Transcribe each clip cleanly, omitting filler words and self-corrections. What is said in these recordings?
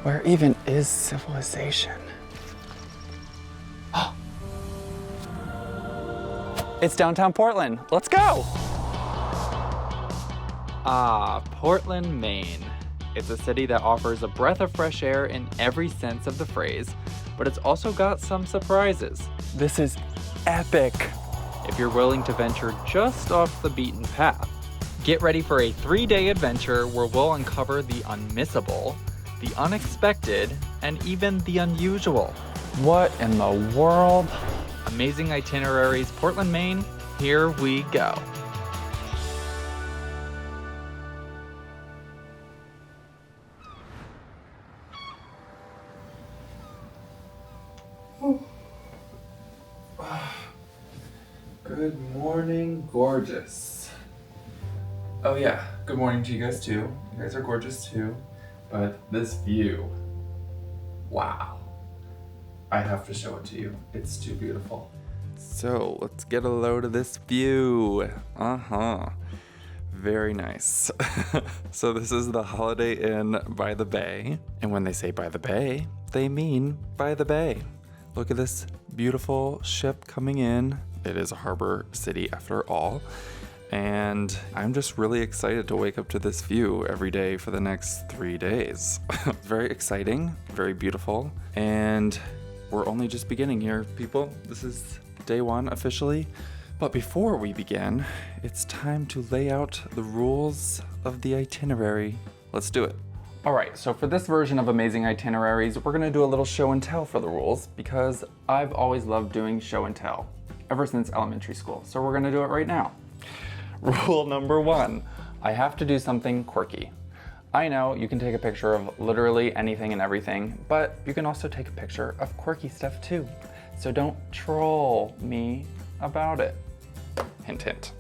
Where even is civilization? It's downtown Portland. Let's go! Ah, Portland, Maine. It's a city that offers a breath of fresh air in every sense of the phrase, but it's also got some surprises. This is epic. If you're willing to venture just off the beaten path, get ready for a 3-day adventure where we'll uncover the unmissable, the unexpected, and even the unusual. What in the world? Amazing Itineraries, Portland, Maine. Here we go. Good morning, Gorges. Oh yeah, good morning to you guys too. You guys are gorgeous too. But this view, wow. I have to show it to you. It's too beautiful. So let's get a load of this view. Very nice. So this is the Holiday Inn by the Bay. And when they say by the bay, they mean by the bay. Look at this beautiful ship coming in. It is a harbor city after all. And I'm just really excited to wake up to this view every day for the next 3 days. Very exciting, very beautiful. And we're only just beginning here, people. This is day 1 officially. But before we begin, it's time to lay out the rules of the itinerary. Let's do it. All right, so for this version of Amazing Itineraries, we're gonna do a little show and tell for the rules because I've always loved doing show and tell ever since elementary school. So we're gonna do it right now. Rule number 1, I have to do something quirky. I know you can take a picture of literally anything and everything, but you can also take a picture of quirky stuff too. So don't troll me about it. Hint, hint.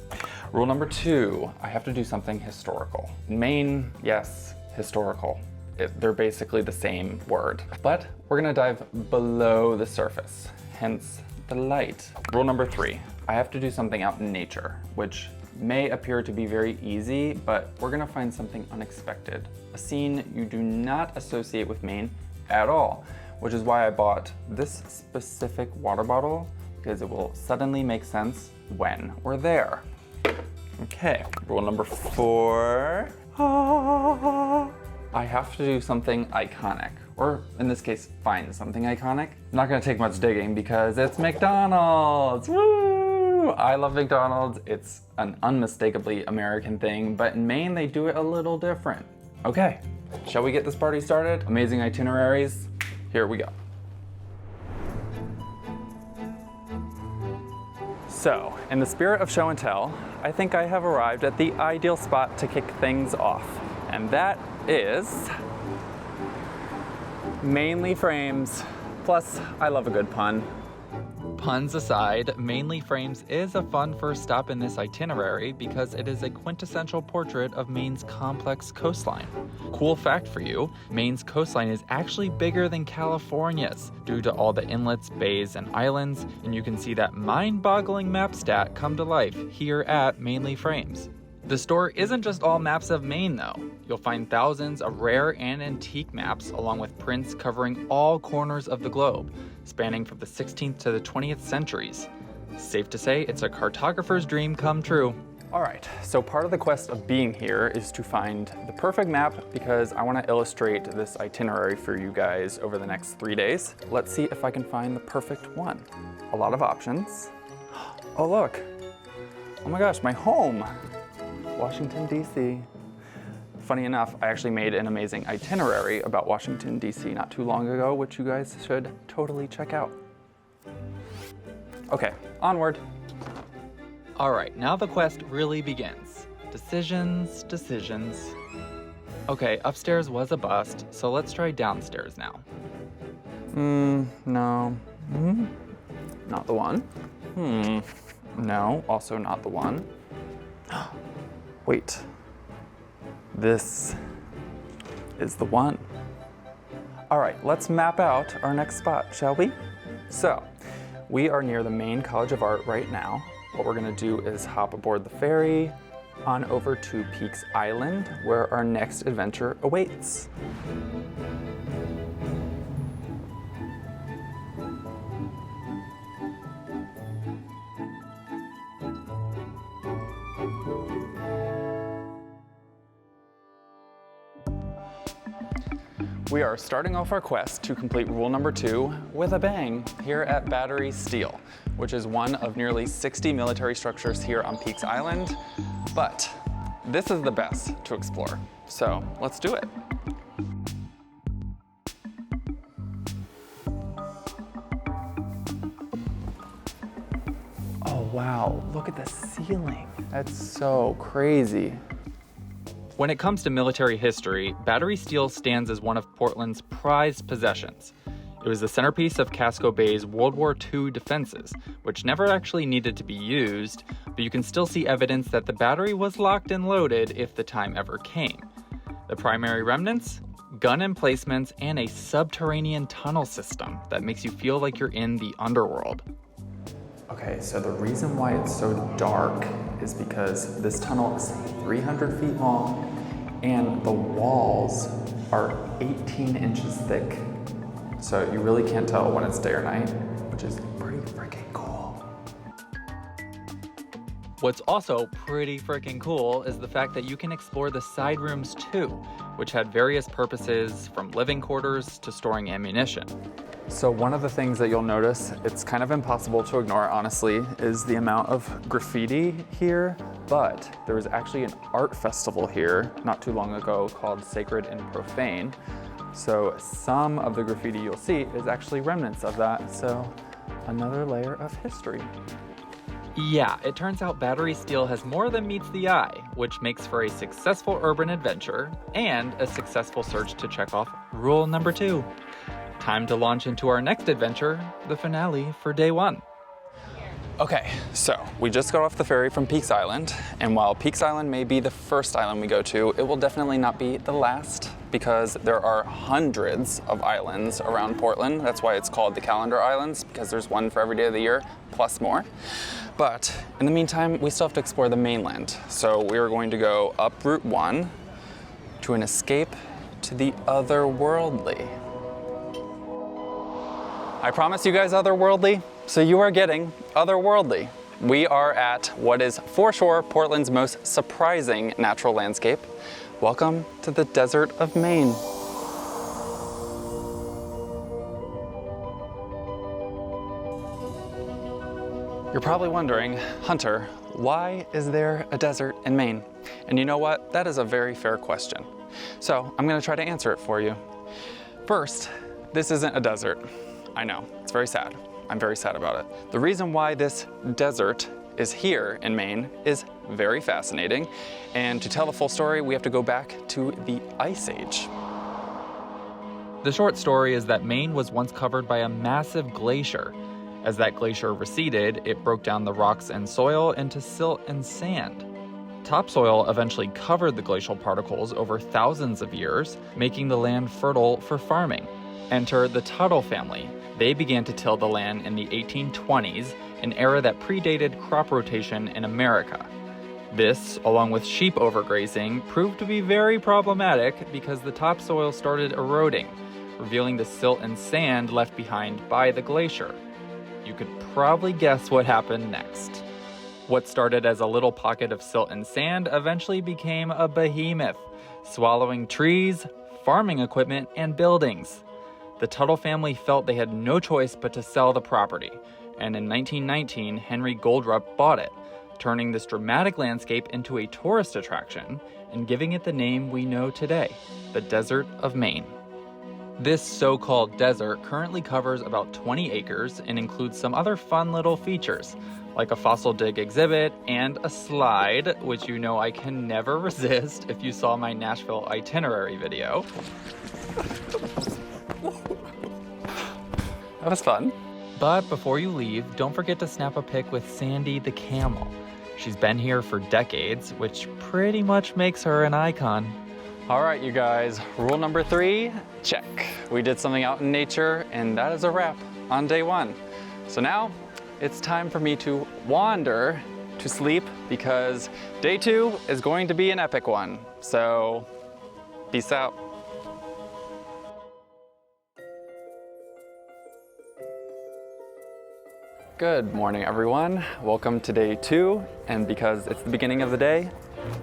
Rule number 2, I have to do something historical. Maine, yes, historical. They're basically the same word, but we're gonna dive below the surface, hence the light. Rule number 3, I have to do something out in nature, which may appear to be very easy, but we're gonna find something unexpected. A scene you do not associate with Maine at all, which is why I bought this specific water bottle, because it will suddenly make sense when we're there. Okay, rule number 4. I have to do something iconic, or in this case, find something iconic. Not gonna take much digging because it's McDonald's, woo! I love McDonald's. It's an unmistakably American thing, but in Maine, they do it a little different. Okay, shall we get this party started? Amazing Itineraries, here we go. So, in the spirit of show and tell, I think I have arrived at the ideal spot to kick things off, and that is Mainely Frames. Plus, I love a good pun. Puns aside, Mainely Frames is a fun first stop in this itinerary because it is a quintessential portrait of Maine's complex coastline. Cool fact for you, Maine's coastline is actually bigger than California's due to all the inlets, bays, and islands, and you can see that mind-boggling map stat come to life here at Mainely Frames. The store isn't just all maps of Maine though. You'll find thousands of rare and antique maps along with prints covering all corners of the globe, spanning from the 16th to the 20th centuries. Safe to say it's a cartographer's dream come true. All right, so part of the quest of being here is to find the perfect map because I want to illustrate this itinerary for you guys over the next 3 days. Let's see if I can find the perfect one. A lot of options. Oh look, oh my gosh, my home. Washington, D.C. Funny enough, I actually made an amazing itinerary about Washington, D.C. not too long ago, which you guys should totally check out. Okay, onward. All right, now the quest really begins. Decisions, decisions. Okay, upstairs was a bust, so let's try downstairs now. No. Not the one. No, also not the one. Wait, this is the one. All right, let's map out our next spot, shall we? So, we are near the Maine College of Art right now. What we're gonna do is hop aboard the ferry on over to Peaks Island, where our next adventure awaits. We are starting off our quest to complete rule number 2 with a bang here at Battery Steele, which is one of nearly 60 military structures here on Peaks Island. But this is the best to explore, so let's do it. Oh wow, look at the ceiling. That's so crazy. When it comes to military history, Battery Steele stands as one of Portland's prized possessions. It was the centerpiece of Casco Bay's World War II defenses, which never actually needed to be used, but you can still see evidence that the battery was locked and loaded if the time ever came. The primary remnants? Gun emplacements and a subterranean tunnel system that makes you feel like you're in the underworld. Okay, so the reason why it's so dark is because this tunnel is 300 feet long and the walls are 18 inches thick. So you really can't tell when it's day or night, which is pretty freaking cool. What's also pretty freaking cool is the fact that you can explore the side rooms too, which had various purposes from living quarters to storing ammunition. So one of the things that you'll notice, it's kind of impossible to ignore, honestly, is the amount of graffiti here. But there was actually an art festival here not too long ago called Sacred and Profane. So some of the graffiti you'll see is actually remnants of that. So another layer of history. Yeah, it turns out Battery Steele has more than meets the eye, which makes for a successful urban adventure and a successful search to check off rule number 2. Time to launch into our next adventure, the finale for day 1. Okay, so we just got off the ferry from Peaks Island, and while Peaks Island may be the first island we go to, it will definitely not be the last because there are hundreds of islands around Portland. That's why it's called the Calendar Islands, because there's one for every day of the year, plus more. But in the meantime, we still have to explore the mainland. So we are going to go up Route 1 to an escape to the otherworldly. I promise you guys otherworldly, so you are getting otherworldly. We are at what is for sure Portland's most surprising natural landscape. Welcome to the desert of Maine. You're probably wondering, Hunter, why is there a desert in Maine? And you know what? That is a very fair question. So I'm gonna try to answer it for you. First, this isn't a desert. I know, it's very sad. I'm very sad about it. The reason why this desert is here in Maine is very fascinating. And to tell the full story, we have to go back to the Ice Age. The short story is that Maine was once covered by a massive glacier. As that glacier receded, it broke down the rocks and soil into silt and sand. Topsoil eventually covered the glacial particles over thousands of years, making the land fertile for farming. Enter the Tidal family. They began to till the land in the 1820s, an era that predated crop rotation in America. This, along with sheep overgrazing, proved to be very problematic because the topsoil started eroding, revealing the silt and sand left behind by the glacier. You could probably guess what happened next. What started as a little pocket of silt and sand eventually became a behemoth, swallowing trees, farming equipment, and buildings. The Tuttle family felt they had no choice but to sell the property, and in 1919, Henry Goldrup bought it, turning this dramatic landscape into a tourist attraction and giving it the name we know today, the Desert of Maine. This so-called desert currently covers about 20 acres and includes some other fun little features, like a fossil dig exhibit and a slide, which you know I can never resist if you saw my Nashville itinerary video. That was fun. But before you leave, don't forget to snap a pic with Sandy the camel. She's been here for decades, which pretty much makes her an icon. All right, you guys, rule number 3, check. We did something out in nature, and that is a wrap on day 1. So now it's time for me to wander to sleep because day 2 is going to be an epic one. So peace out. Good morning, everyone. Welcome to day 2, and because it's the beginning of the day,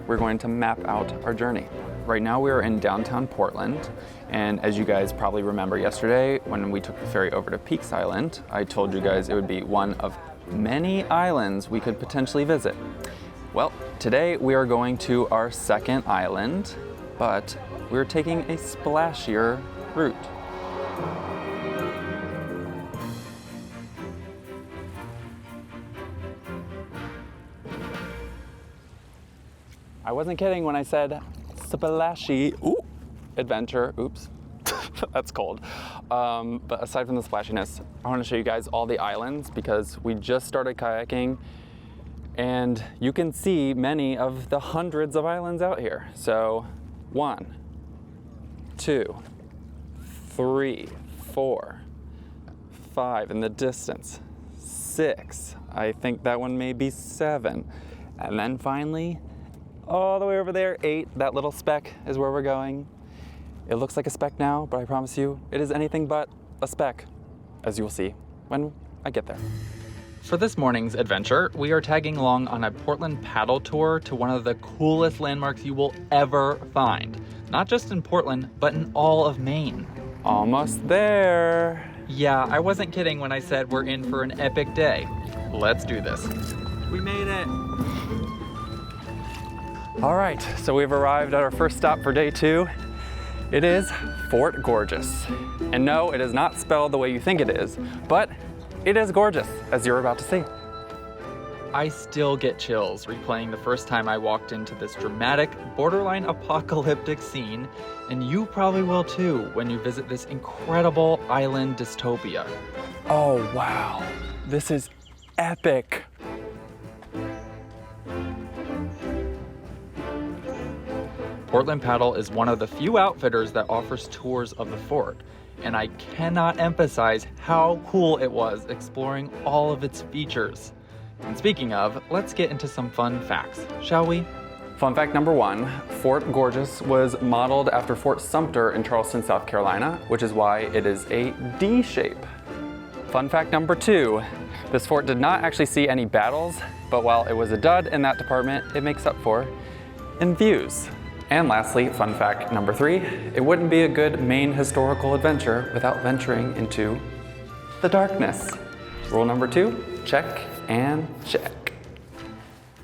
we're going to map out our journey. Right now we are in downtown Portland, and as you guys probably remember yesterday when we took the ferry over to Peaks Island, I told you guys it would be one of many islands we could potentially visit. Well, today we are going to our second island, but we're taking a splashier route. I wasn't kidding when I said splashy adventure. Oops, that's cold. But aside from the splashiness, I want to show you guys all the islands because we just started kayaking and you can see many of the hundreds of islands out here. So 1, 2, 3, 4, 5 in the distance, 6. I think that one may be 7. And then finally, all the way over there, 8. That little speck is where we're going. It looks like a speck now, but I promise you, it is anything but a speck, as you will see when I get there. For this morning's adventure, we are tagging along on a Portland paddle tour to one of the coolest landmarks you will ever find. Not just in Portland, but in all of Maine. Almost there. Yeah, I wasn't kidding when I said we're in for an epic day. Let's do this. We made it. All right, so we've arrived at our first stop for day 2. It is Fort Gorges. And no, it is not spelled the way you think it is, but it is gorgeous, as you're about to see. I still get chills replaying the first time I walked into this dramatic, borderline apocalyptic scene, and you probably will too when you visit this incredible island dystopia. Oh wow, this is epic. Portland Paddle is one of the few outfitters that offers tours of the fort, and I cannot emphasize how cool it was exploring all of its features. And speaking of, let's get into some fun facts, shall we? Fun fact number 1, Fort Gorges was modeled after Fort Sumter in Charleston, South Carolina, which is why it is a D shape. Fun fact number 2, this fort did not actually see any battles, but while it was a dud in that department, it makes up for in views. And lastly, fun fact number 3, it wouldn't be a good Maine historical adventure without venturing into the darkness. Rule number 2, check and check.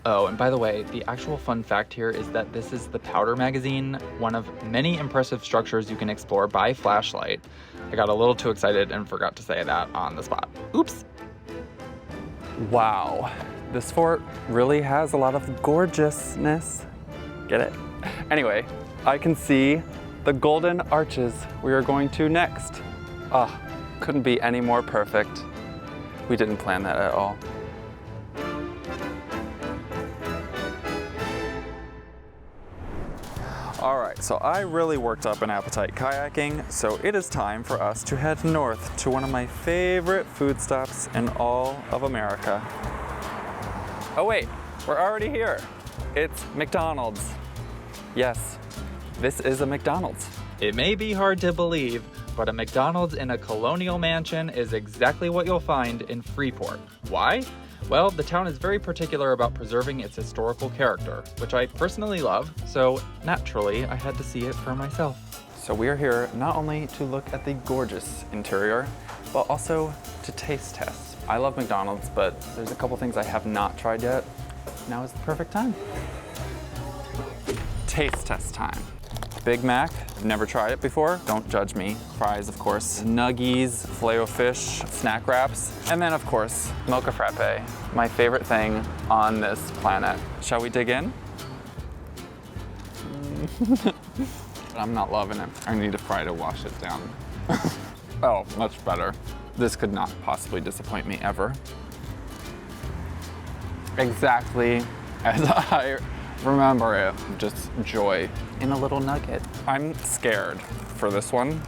Oh, and by the way, the actual fun fact here is that this is the Powder magazine, one of many impressive structures you can explore by flashlight. I got a little too excited and forgot to say that on the spot. Oops. Wow, this fort really has a lot of gorgeousness. Get it? Anyway, I can see the golden arches we are going to next. Ah, couldn't be any more perfect. We didn't plan that at all. All right, so I really worked up an appetite kayaking, so it is time for us to head north to one of my favorite food stops in all of America. Oh wait, we're already here. It's McDonald's. Yes, this is a McDonald's. It may be hard to believe, but a McDonald's in a colonial mansion is exactly what you'll find in Freeport. Why? Well, the town is very particular about preserving its historical character, which I personally love, so naturally I had to see it for myself. So we are here not only to look at the gorgeous interior, but also to taste test. I love McDonald's, but there's a couple things I have not tried yet. Now is the perfect time. Taste test time. Big Mac, I've never tried it before, don't judge me. Fries, of course. Nuggies, Filet-O-Fish, snack wraps, and then of course, Mocha Frappe, my favorite thing on this planet. Shall we dig in? I'm not loving it. I need a fry to wash it down. Oh, much better. This could not possibly disappoint me ever. Exactly as I remember it, just joy in a little nugget. I'm scared for this one.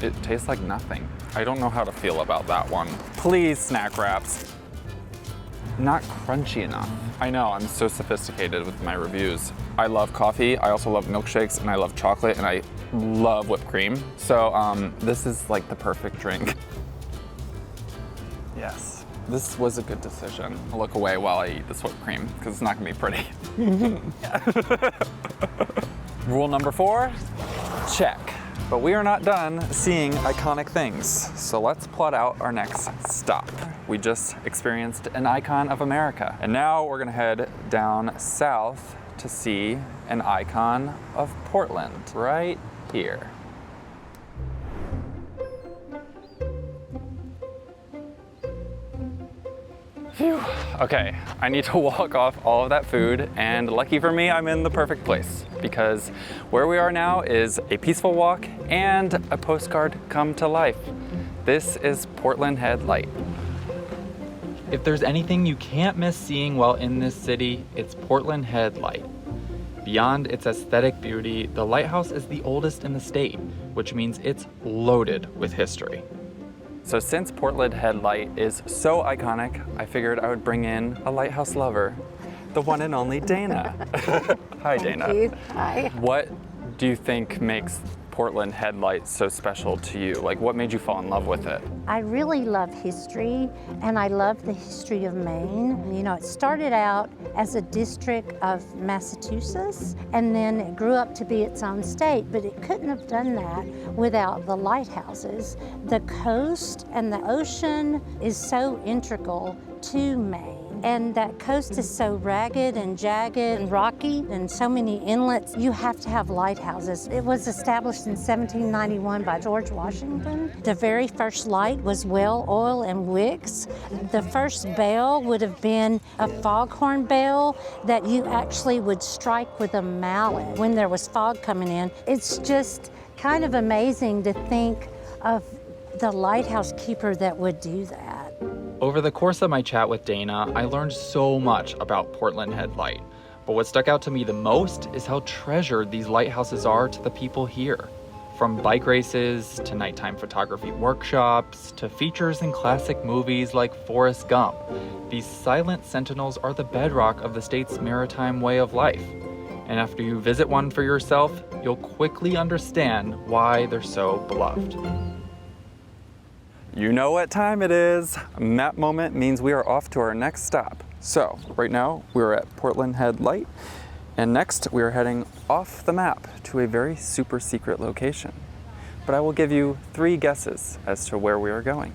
It tastes like nothing. I don't know how to feel about that one. Please, snack wraps. Not crunchy enough. I know, I'm so sophisticated with my reviews. I love coffee, I also love milkshakes, and I love chocolate, and I love whipped cream. So this is like the perfect drink. Yes. This was a good decision. I'll look away while I eat this whipped cream, because it's not gonna be pretty. Rule number 4, check. But we are not done seeing iconic things. So let's plot out our next stop. We just experienced an icon of America. And now we're gonna head down south to see an icon of Portland, right here. Phew. Okay, I need to walk off all of that food, and lucky for me, I'm in the perfect place because where we are now is a peaceful walk and a postcard come to life. This is Portland Head Light. If there's anything you can't miss seeing while in this city, it's Portland Head Light. Beyond its aesthetic beauty, the lighthouse is the oldest in the state, which means it's loaded with history. So since Portland Head Light is so iconic, I figured I would bring in a lighthouse lover, the one and only Dana. Hi, Dana. Thank you. Hi. What do you think makes Portland Head Light so special to you? Like, what made you fall in love with it? I really love history, and I love the history of Maine. You know, it started out as a district of Massachusetts, and then it grew up to be its own state, but it couldn't have done that without the lighthouses. The coast and the ocean is so integral to Maine. And that coast is so ragged and jagged and rocky and so many inlets, you have to have lighthouses. It was established in 1791 by George Washington. The very first light was whale oil and wicks. The first bell would have been a foghorn bell that you actually would strike with a mallet when there was fog coming in. It's just kind of amazing to think of the lighthouse keeper that would do that. Over the course of my chat with Dana, I learned so much about Portland Head Light. But what stuck out to me the most is how treasured these lighthouses are to the people here. From bike races, to nighttime photography workshops, to features in classic movies like Forrest Gump, these silent sentinels are the bedrock of the state's maritime way of life. And after you visit one for yourself, you'll quickly understand why they're so beloved. You know what time it is. Map moment means we are off to our next stop. So right now we're at Portland Head Light, and next we are heading off the map to a very super secret location. But I will give you 3 guesses as to where we are going.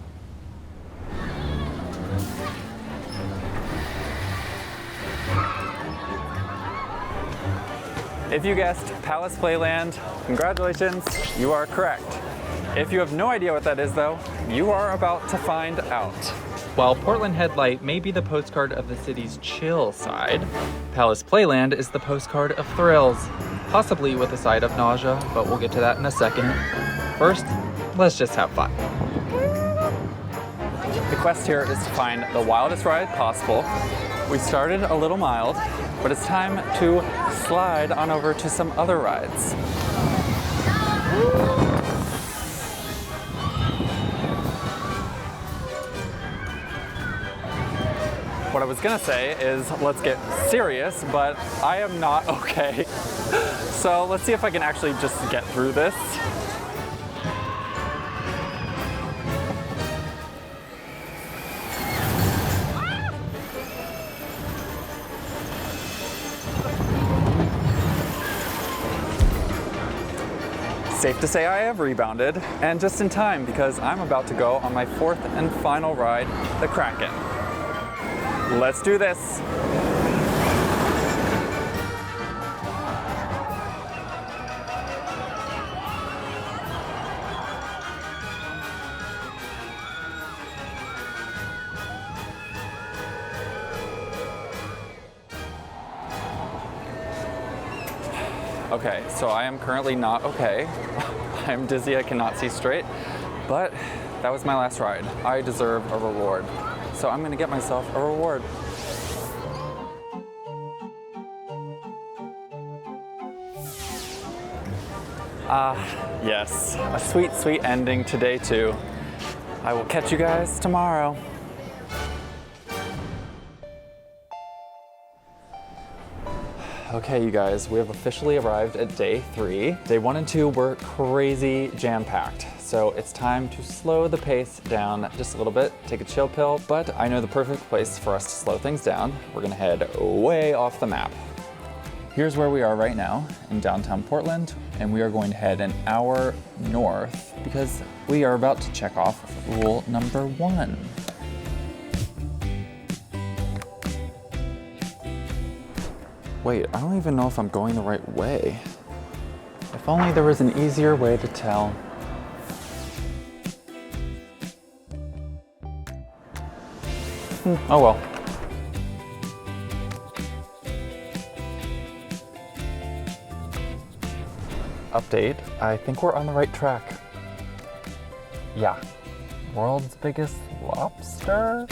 If you guessed Palace Playland, congratulations, you are correct. If you have no idea what that is though, you are about to find out. While Portland Head Light may be the postcard of the city's chill side, Palace Playland is the postcard of thrills, possibly with a side of nausea, but we'll get to that in a second. First, let's just have fun. The quest here is to find the wildest ride possible. We started a little mild, but it's time to slide on over to some other rides. What I was gonna say is let's get serious, but I am not okay. So let's see if I can actually just get through this. Safe to say I have rebounded, and just in time because I'm about to go on my 4th and final ride, the Kraken. Let's do this. Okay, so I am currently not okay. I'm dizzy, I cannot see straight, but that was my last ride. I deserve a reward. So I'm gonna get myself a reward. Yes, a sweet, sweet ending to day 2. I will catch you guys tomorrow. Okay, you guys, we have officially arrived at day 3. Day 1 and 2 were crazy jam-packed, so it's time to slow the pace down just a little bit, take a chill pill, but I know the perfect place for us to slow things down. We're gonna head way off the map. Here's where we are right now in downtown Portland, and we are going to head an hour north because we are about to check off rule number 1. Wait, I don't even know if I'm going the right way. If only there was an easier way to tell. Oh well. Update, I think we're on the right track. Yeah. World's biggest lobster?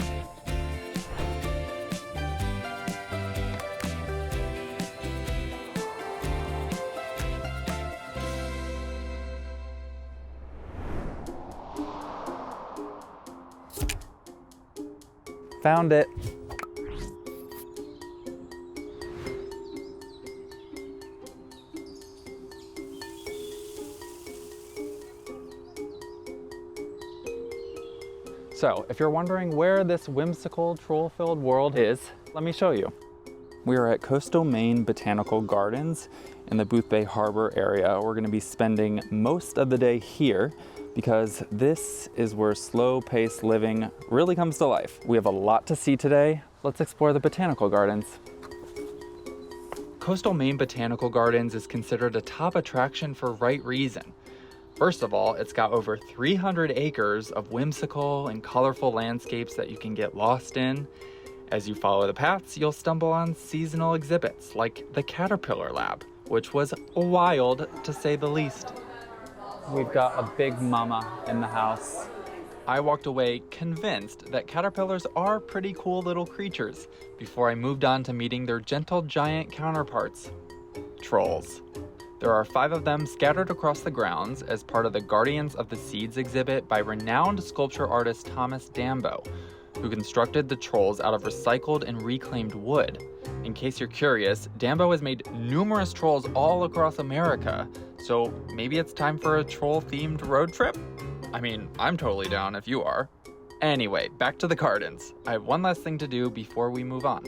Found it. So, if you're wondering where this whimsical, troll-filled world is, let me show you. We are at Coastal Maine Botanical Gardens in the Boothbay Harbor area. We're gonna be spending most of the day here because this is where slow-paced living really comes to life. We have a lot to see today. Let's explore the botanical gardens. Coastal Maine Botanical Gardens is considered a top attraction for right reason. First of all, it's got over 300 acres of whimsical and colorful landscapes that you can get lost in. As you follow the paths, you'll stumble on seasonal exhibits like the Caterpillar Lab, which was wild to say the least. We've got a big mama in the house. I walked away convinced that caterpillars are pretty cool little creatures before I moved on to meeting their gentle giant counterparts, trolls. There are 5 of them scattered across the grounds as part of the Guardians of the Seeds exhibit by renowned sculpture artist Thomas Dambo, who constructed the trolls out of recycled and reclaimed wood. In case you're curious, Dambo has made numerous trolls all across America, so maybe it's time for a troll-themed road trip? I mean, I'm totally down if you are. Anyway, back to the gardens. I have one last thing to do before we move on.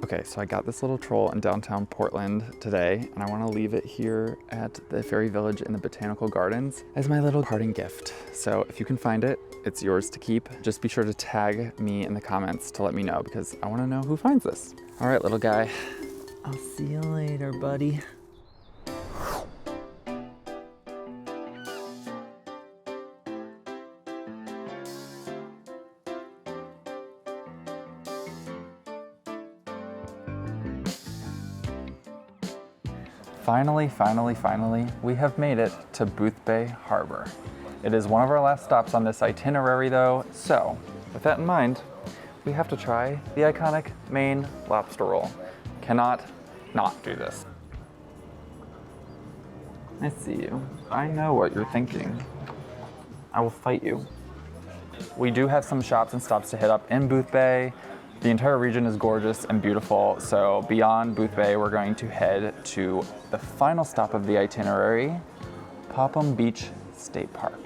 Okay, so I got this little troll in downtown Portland today, and I want to leave it here at the Fairy Village in the Botanical Gardens as my little parting gift. So if you can find it, it's yours to keep. Just be sure to tag me in the comments to let me know because I want to know who finds this. All right, little guy. I'll see you later, buddy. Finally, we have made it to Boothbay Harbor. It is one of our last stops on this itinerary though, so with that in mind, we have to try the iconic Maine lobster roll. Cannot not do this. I see you. I know what you're thinking. I will fight you. We do have some shops and stops to hit up in Boothbay. The entire region is gorgeous and beautiful, so beyond Boothbay, we're going to head to the final stop of the itinerary, Popham Beach State Park.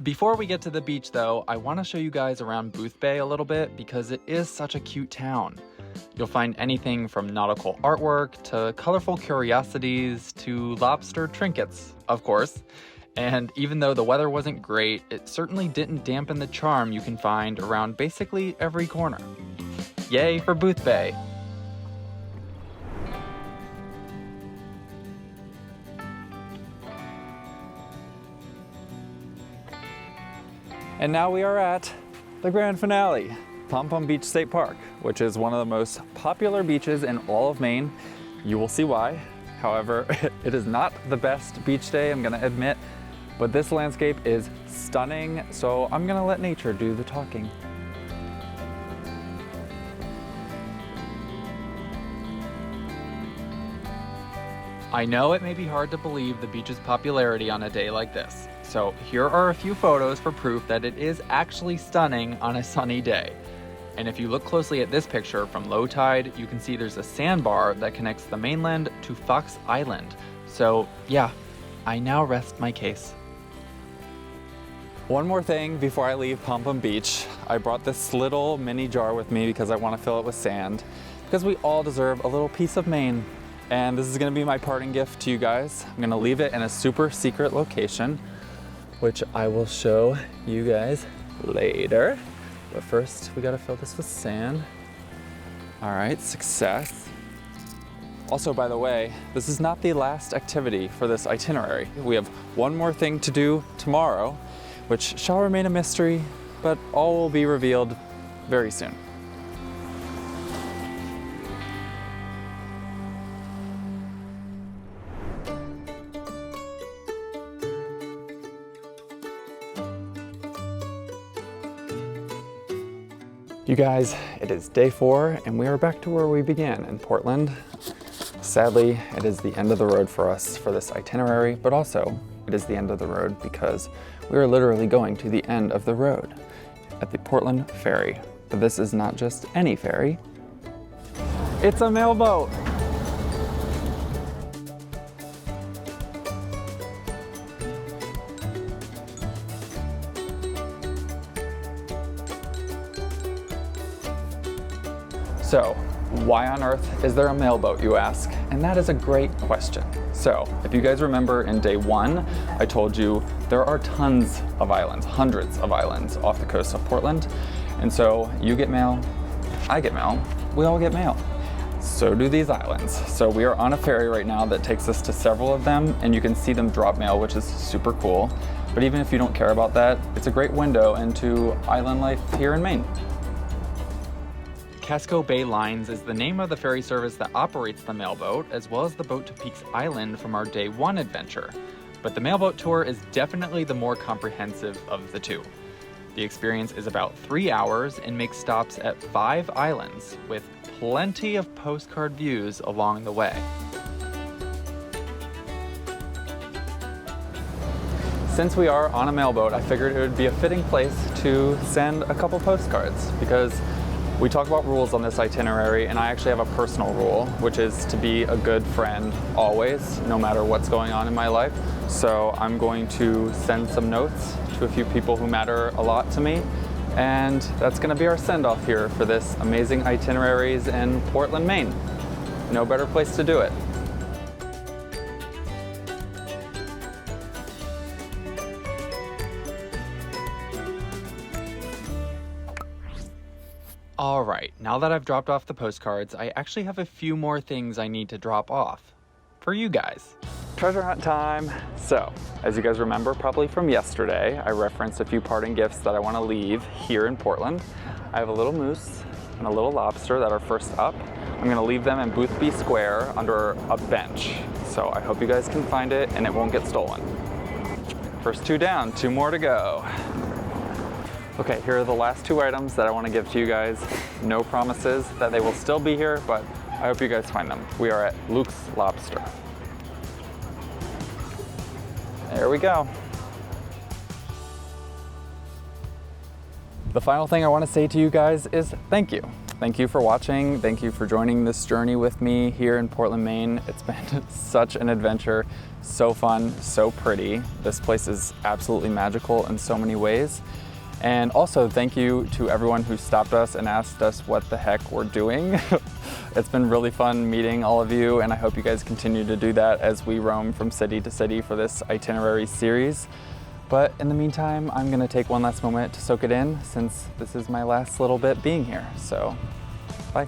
Before we get to the beach though, I want to show you guys around Boothbay a little bit because it is such a cute town. You'll find anything from nautical artwork to colorful curiosities to lobster trinkets, of course. And even though the weather wasn't great, it certainly didn't dampen the charm you can find around basically every corner. Yay for Boothbay! And now we are at the grand finale, Popham Beach State Park, which is one of the most popular beaches in all of Maine. You will see why. However, it is not the best beach day, I'm gonna admit, but this landscape is stunning, so I'm gonna let nature do the talking. I know it may be hard to believe the beach's popularity on a day like this, so here are a few photos for proof that it is actually stunning on a sunny day. And if you look closely at this picture from low tide, you can see there's a sandbar that connects the mainland to Fox Island. So yeah, I now rest my case. One more thing before I leave Popham Beach. I brought this little mini jar with me because I want to fill it with sand, because we all deserve a little piece of Maine. And this is gonna be my parting gift to you guys. I'm gonna leave it in a super secret location, which I will show you guys later. But first, we gotta fill this with sand. All right, success. Also, by the way, this is not the last activity for this itinerary. We have one more thing to do tomorrow, which shall remain a mystery, but all will be revealed very soon. You guys, it is day 4 and we are back to where we began in Portland. Sadly, it is the end of the road for us for this itinerary, but also it is the end of the road because we are literally going to the end of the road at the Portland Ferry. But this is not just any ferry, it's a mailboat. So, why on earth is there a mailboat, you ask? And that is a great question. So, if you guys remember in day 1, I told you there are tons of islands, hundreds of islands off the coast of Portland. And so, you get mail, I get mail, we all get mail. So do these islands. So we are on a ferry right now that takes us to several of them, and you can see them drop mail, which is super cool. But even if you don't care about that, it's a great window into island life here in Maine. Casco Bay Lines is the name of the ferry service that operates the mailboat, as well as the boat to Peaks Island from our day 1 adventure. But the mailboat tour is definitely the more comprehensive of the two. The experience is about 3 hours and makes stops at 5 islands, with plenty of postcard views along the way. Since we are on a mailboat, I figured it would be a fitting place to send a couple postcards, because we talk about rules on this itinerary, and I actually have a personal rule, which is to be a good friend always, no matter what's going on in my life. So I'm going to send some notes to a few people who matter a lot to me, and that's gonna be our send-off here for this amazing Itineraries in Portland, Maine. No better place to do it. All right, now that I've dropped off the postcards, I actually have a few more things I need to drop off for you guys. Treasure hunt time. So, as you guys remember probably from yesterday, I referenced a few parting gifts that I want to leave here in Portland. I have a little moose and a little lobster that are first up. I'm going to leave them in Boothbay Square under a bench. So I hope you guys can find it and it won't get stolen. First 2 down, 2 more to go. Okay, here are the last 2 items that I want to give to you guys. No promises that they will still be here, but I hope you guys find them. We are at Luke's Lobster. There we go. The final thing I want to say to you guys is thank you. Thank you for watching. Thank you for joining this journey with me here in Portland, Maine. It's been such an adventure, so fun, so pretty. This place is absolutely magical in so many ways. And also thank you to everyone who stopped us and asked us what the heck we're doing. It's been really fun meeting all of you, and I hope you guys continue to do that as we roam from city to city for this itinerary series. But in the meantime, I'm gonna take one last moment to soak it in, since this is my last little bit being here. So, bye.